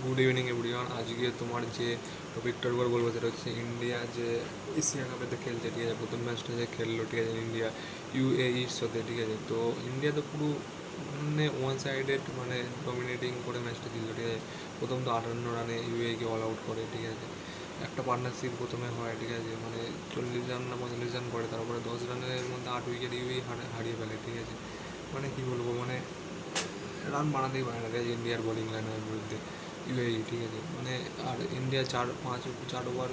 Good evening everyone. আজকে তোমার যে টপিকটার উপর বলবো সেটা হচ্ছে ইন্ডিয়া যে এশিয়া কাপেতে খেলছে, ঠিক আছে। প্রথম ম্যাচটা যে খেললো, ঠিক আছে, ইন্ডিয়া ইউএইর সাথে, ঠিক আছে। তো ইন্ডিয়া তো পুরো মানে ওয়ান সাইডেড মানে ডমিনেটিং করে ম্যাচটা জিতলো, ঠিক আছে। প্রথম তো 58 রানে ইউএইকে অল আউট করে, ঠিক আছে। একটা পার্টনারশিপ প্রথমে হয়, ঠিক আছে, মানে 40 রান না 45 রান করে, তারপরে 10 রানের মধ্যে 8 উইকেট ইউএই হারিয়ে ফেলে, ঠিক আছে। মানে কী বলবো, মানে রান বানাতেই পারে না, ঠিক আছে, ইন্ডিয়ার বোলিং লাইনের বিরুদ্ধে ইউএই, ঠিক আছে। মানে আর ইন্ডিয়া 4 ওভার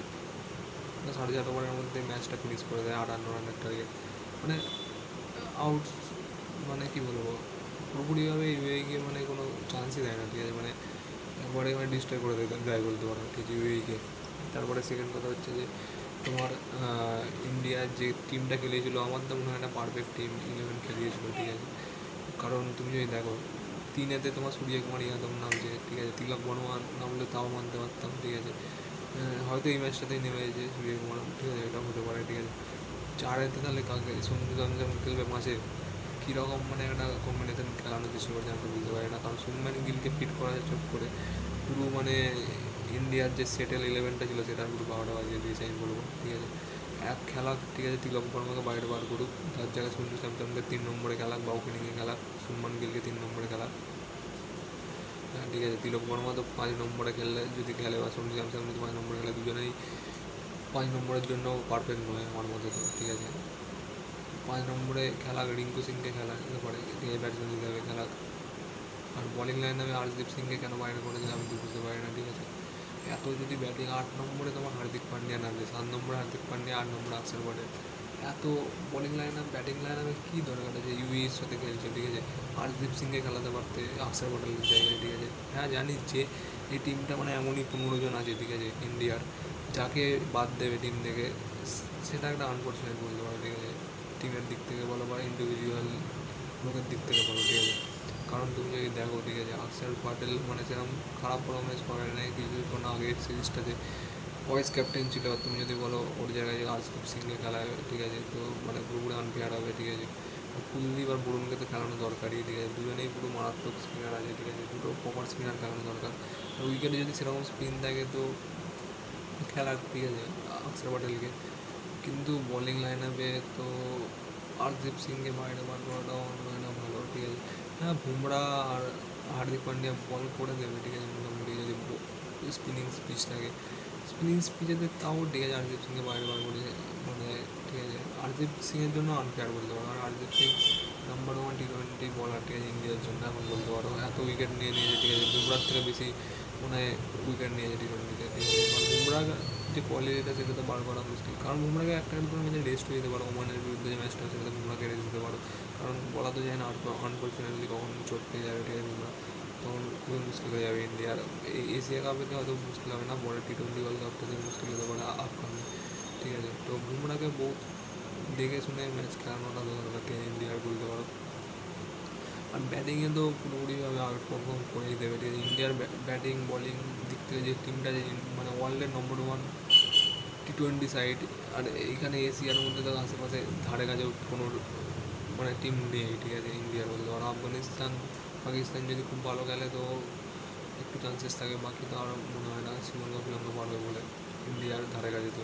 না 4.5 ওভারের মধ্যে ম্যাচটা ফিনিশ করে দেয় 58 রানের টার্গেট। মানে আউট, মানে কী বলবো, পুরোপুরিভাবে ইউএইকে মানে কোনো চান্সই দেয় না, ঠিক আছে। মানে একবারে মানে ডিস্ট্রয় করে দেয় বলতে পারো, ঠিক আছে, ইউএইকে। তারপরে সেকেন্ড কথা হচ্ছে যে তোমার ইন্ডিয়ার যে টিমটা খেলিয়েছিল, আমার তো মনে হয় না পারফেক্ট টিম 11 খেলিয়েছিল, ঠিক আছে। কারণ তুমি যদি দেখো, 3-এতে তোমার সূর্যকুমার যাদব নামছে, ঠিক আছে, তিলক বর্মা নামলে তাও মানতে পারতাম, ঠিক আছে। হয়তো এই ম্যাচটাতেই নেমে গেছে সূর্যকুমার, ঠিক আছে, এটা হতে পারে, ঠিক আছে। 4-এতে তাহলে কাকে সঞ্জু স্যামসন খেলবে 5-এ, কীরকম মানে একটা কম্বিনেশন খেলানো চেষ্টা করছে আমি তো বুঝতে পারি না। কারণ শুভমান গিলকে ফিট করা চোখ করে পুরো মানে ইন্ডিয়ার যে সেটেল 11টা ছিল সেটার পুরো 12টা বাজিয়ে দিয়েছে আমি বলবো, ঠিক আছে। এক খেলা, ঠিক আছে, তিলক বর্মাকে বাইরে বার করুক, তার জায়গায় সঞ্জু স্যামসনকে 3 নম্বরে খেলাক বা ওপেনিংয়ে খেলাক, শুভমান গিলকে 3 নম্বরে খেলাক। হ্যাঁ, ঠিক আছে, তিলক বর্মা তো 5 নম্বরে খেললে যদি খেলে, বা সঞ্জু স্যামসন যদি 5 নম্বরে খেলে, দুজনেই 5 নম্বরের জন্য পারফেক্ট নয় আমার মতে তো, ঠিক আছে। 5 নম্বরে খেলাক, রিঙ্কু সিংকে খেলা যেতে পারে, ঠিক আছে, ব্যাটসম্যান হিসাবে খেলাক। আর বলিং লাইনে আমি আর্শদীপ সিংকে কেন বাইরে করেছে আমি তো বুঝতে পারি না, ঠিক আছে। এত যদি ব্যাটিং, 8 নম্বরে তোমার হার্দিক পান্ডিয়া নামবে, 7 নম্বরে হার্দিক পান্ডিয়া, 8 নম্বরে অক্ষর পটেল, এত bowling line up batting line আপে কী দরকার আছে? ইউইর সাথে খেলছে, ঠিক আছে, হরদীপ সিংকে খেলাতে পারতে অক্ষর পটেলের জায়গায়, ঠিক আছে। হ্যাঁ, জানি যে এই টিমটা মানে এমনই 15 জন আছে, ঠিক আছে, ইন্ডিয়ার, যাকে বাদ দেবে টিম থেকে সেটা একটা আনফর্চুনেট বলতে পারো, ঠিক আছে। টিমের দিক থেকে বলো বা ইন্ডিভিজুয়াল লোকের দিক থেকে বলো, ঠিক আছে। কারণ তুমি যদি দেখো, ঠিক আছে, অক্ষর পটেল মানে সেরকম খারাপ পারফরমেন্স করে নাই কিছুক্ষণ আগের সিরিজটাতে, ভাইস ক্যাপ্টেন ছিল। তুমি যদি বলো ওর জায়গায় যে হরদীপ সিংকে খেলায়, ঠিক আছে, তো মানে পুরোপুরি আনফেয়ার হবে, ঠিক আছে। কুলদীপ আর বরুণকে তো খেলানো দরকারই, ঠিক আছে, দুজনেই পুরো মারাত্মক স্পিনার আছে, ঠিক আছে, দুটো প্রপার স্পিনার খেলানো দরকার। উইকেটে যদি সেরকম স্পিন থাকে তো খেলার, ঠিক আছে, অক্ষর পটেলকে। কিন্তু বোলিং লাইন আপে তো হরদীপ সিংকে বাইরে বার করাটাও আমার মনে হয় না ভালো, ঠিক আছে। হ্যাঁ, বুমরা আর হার্দিক পান্ডিয়া বল করে দেবে, ঠিক আছে, মোটামুটি যদি স্পিনিং স্পিচ থাকে। স্পিনিং স্পিচেতে তাও, ঠিক আছে, হরদীপ সিংকে বাইরে বার করে মানে, ঠিক আছে, হরদীপ সিংয়ের জন্য আনফেয়ার বলতে পারো। কারণ হরদীপ সিং নাম্বার 1 টি20 বলার, ঠিক আছে, ইন্ডিয়ার জন্য এখন বলতে পারো। এত উইকেট নিয়ে নিয়েছে, ঠিক আছে, বুমরার থেকে বেশি মানে উইকেট নিয়েছে টি20তে, ঠিক আছে। মানে বুমরা যে কোয়ালিটিটা সেটা তো বার করা মুশকিল, কারণ বুমরাকে একটা দুটো ম্যাচে রেস্ট দিতে পারো। ওমানের বিরুদ্ধে যে ম্যাচটা সেটাতে বুমরাকে রেস্ট দিতে পারো, কারণ বলা তো যায় না আনফর্চুনেটলি কখন চোট পেয়ে যাবে, ঠিক আছে, বুমরা, তখন খুবই মুশকিল হয়ে যাবে ইন্ডিয়ার। এই এশিয়া কাপেতে হয়তো মুশকিল হবে না, পরে টি20 ওয়ার্ল্ড কাপটাতে মুশকিল হতে পারে আপকামিং, ঠিক আছে। তো বুমরাকে বহুত দেখে শুনে ম্যাচ খেলানোটা দরকার, ঠিক আছে, ইন্ডিয়ার বলতে পারো। আর ব্যাটিংয়ে তো পুরোপুরিভাবে আউট পারফর্ম করেই দেবে, ঠিক আছে। ইন্ডিয়ার ব্যাটিং বলিং দিক থেকে যে টিমটা, যে মানে ওয়ার্ল্ডের নম্বর 1 টি20 সাইড, আর এইখানে এশিয়ার মধ্যে তো আশেপাশে ধারে কাছে কোনো মানে টিম নেই, ঠিক আছে, ইন্ডিয়ার বলতে পারো। আফগানিস্তান পাকিস্তান যদি খুব ভালো খেলে তো একটু চান্সেস থাকে, বাকি তো আর মনে হয় না শ্রীলঙ্কা পারবে বলে ইন্ডিয়ার ধারে কাছে। তো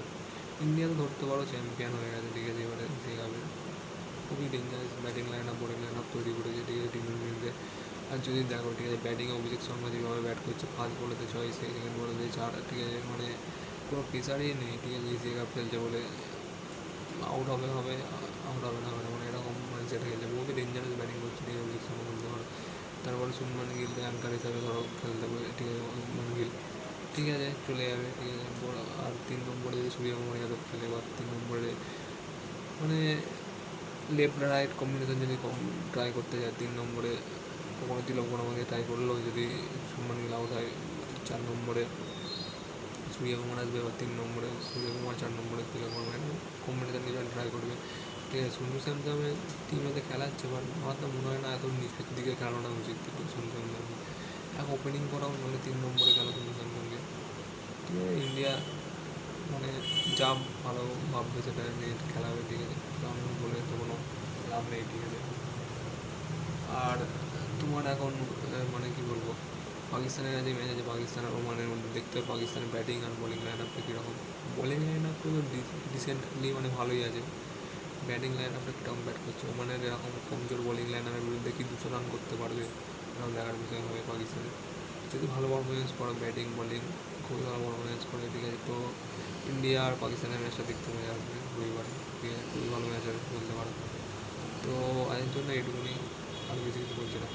ইন্ডিয়া তো ধরতে পারো চ্যাম্পিয়ন হয়ে গেছে, ঠিক আছে, এবারে সেভাবে খুবই dangerous batting line up bowling line up তৈরি করেছে, ঠিক আছে, টি20-তে। আর যদি দেখো, ঠিক আছে, ব্যাটিংয়ে অভিষেক শর্মা যেভাবে ব্যাট করছে, ফার্স্ট বলেতে 6, সেকেন্ড বলেতে 4, ঠিক আছে, মানে কোনো প্রেশারই নেই, ঠিক আছে, এশিয়া কাপ খেলছে বলে আউট হবে হবে, আউট হবে না হবে না, মানে এরকম মানে সেটা খেলছে, বহুতই ডেঞ্জারাস ব্যাটিং করছে, ঠিক আছে, অভিষেক শর্মা বলতে পারো। তারপরে শুভমান গিল অ্যাঙ্কার হিসাবে ধরো খেলতে পারে, ঠিক আছে, শুভমান গিল, ঠিক আছে, চলে যাবে, ঠিক আছে। আর 3 নম্বরে যদি সূর্যকুমার যাদব খেলে, বা 3 নম্বরে মানে লেফট রাইট কম্বিনেশন যদি ট্রাই করতে যায় 3 নম্বরে, কখনো তিলক বর্মাকে ট্রাই করলেও যদি শুভমান গিল আউট হয়, 4 নম্বরে সূর্যকুমার আসবে, বা 3 নম্বরে সূর্যকুমার, 4 নম্বরে তিলক বর্মা, কম্বিনেশন কিছু ট্রাই করবে, ঠিক আছে। সঞ্জু স্যামসনের টিমেতে খেলাচ্ছে, বাট আমার তো মনে হয় না এত নিচের দিকে খেলানো উচিত সঞ্জু স্যামসনকে। এক ওপেনিং করাও, নাহলে 3 নম্বরে খেলা সঞ্জু স্যামসনকে, ঠিক আছে। ইন্ডিয়া মানে যা ভালো ভাববে সেটা নিয়ে খেলা হবে, ঠিক আছে, তো আমি বলে তো কোনো লাভ নেই, ঠিক আছে। আর তোমার এখন মানে কি বলবো, পাকিস্তানের কাছে ম্যাচ আছে, পাকিস্তান আর ওমানের মধ্যে। দেখতে হবে পাকিস্তানের ব্যাটিং আর বোলিং লাইন আপটা কীরকম। বোলিং লাইন আপ তো রিসেন্টলি মানে ভালোই আছে, ব্যাটিং লাইন আপটা কীরকম ব্যাট করছে। ওমানের এরকম কমজোর বোলিং লাইন আপের বিরুদ্ধে কি 200 রান করতে পারবে, এরকম দেখার বিষয় হবে পাকিস্তানের। যদি ভালো পারফরমেন্স করো ব্যাটিং বোলিং, খুবই ভালো পারফরমেন্স করে, ঠিক আছে, তো ইন্ডিয়া আর পাকিস্তানের ম্যাচটা দেখতে মজা আসবে রবিবার, ঠিক আছে, খুবই ভালো ম্যাচ হবে বলতে পারো। তো আজের জন্য এইটুকুনি, আর বেশি কিছু বলছি না।